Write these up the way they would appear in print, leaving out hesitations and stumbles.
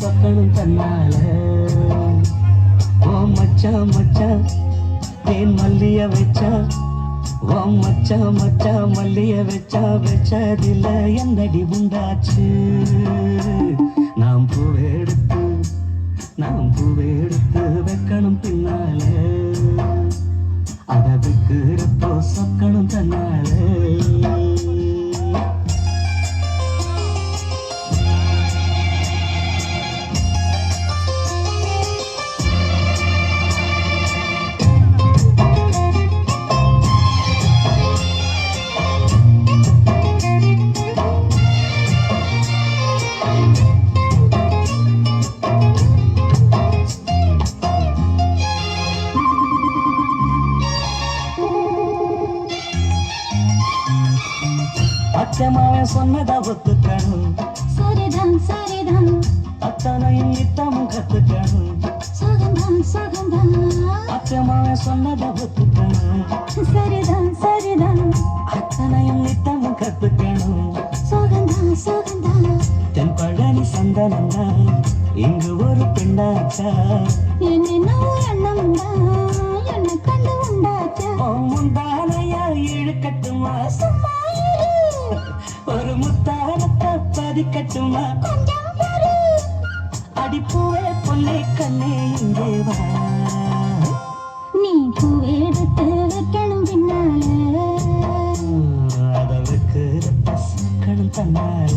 சொக்கணும் தன்னால. ஓ மச்சான் மச்சான் தேன் மல்லிய வச்சா, ஓ மச்சான் மச்சான் மல்லிய வச்சா வச்சதில்ல என்னடி உண்டாச்சு. நாம் பூவெடுத்து வைக்கணும் பின்னால, அதை வைக்கிறப்போ சொக்கணும் தன்னால. அச்சமாவன் சொன்னதா ஒத்துக்கணும், சரிதான் சரிதான். அத்தனையும் நித்தமும் கத்துக்கணும், சுகந்தான் சுகந்தான். அச்சமாவன் சொன்னதா ஒத்துக்கணும், சரிதான் சரிதான். அத்தனையும் நித்தமும் கத்துக்கணும், சுகந்தான் சுகந்தான். தென் பழனி சந்தனந்தா இங்கு ஒரு பெண்ணாச்சா. என்னென்னோ எண்ணம்டா என்ன கண்டு உண்டாச்சா. முந்தானையா இழுக்கட்டுமா, சும்மா இரு. ஒரு முத்தானத்தை பதிக்கட்டுமா, கொஞ்சம் பொறு. அடிப்பூவே பொல்லை கண்ணே இங்கே வா. நீ பூவெடுத்து வைக்கணும் பின்னால, அதை வைக்கிறப்ப சொக்கணும் தன்னால.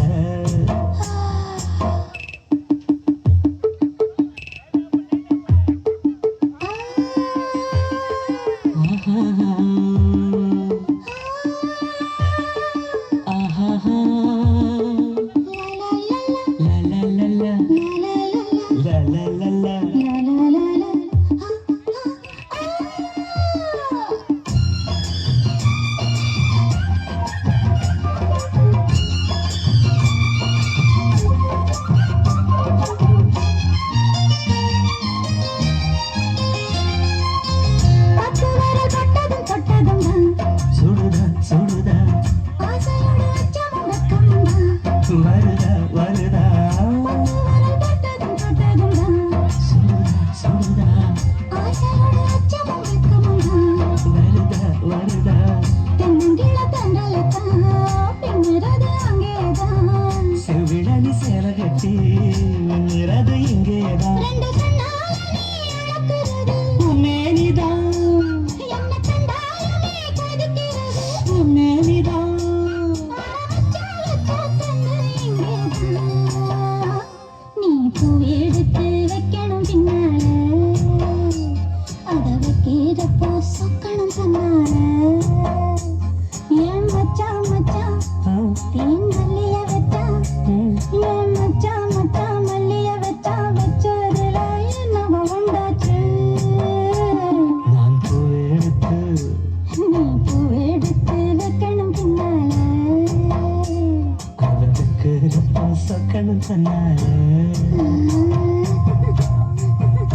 வருதா வருதா சுடுதா வருதா வருதா. செவிழனி சேல கட்டி நிறது இங்கேதான், மேனிதான் மேனிதான். நீ பூ எடுத்து வைக்கணும் பின்னால, அதை வைக்கிறப்போ சொக்கணும் தன்னால. ஏன் மச்சான் மச்சான் தேன் மல்லிய வச்சா, ஏன் மச்சான் மச்சான் மல்லிய வச்சா வச்சதுல என்னவோ உண்டாச்சு. நான் பூவெடுத்து நீ பூ எடுத்து வைக்கணும் பின்னால, அதை வைக்கிறப்ப சொக்கணும் தன்னால.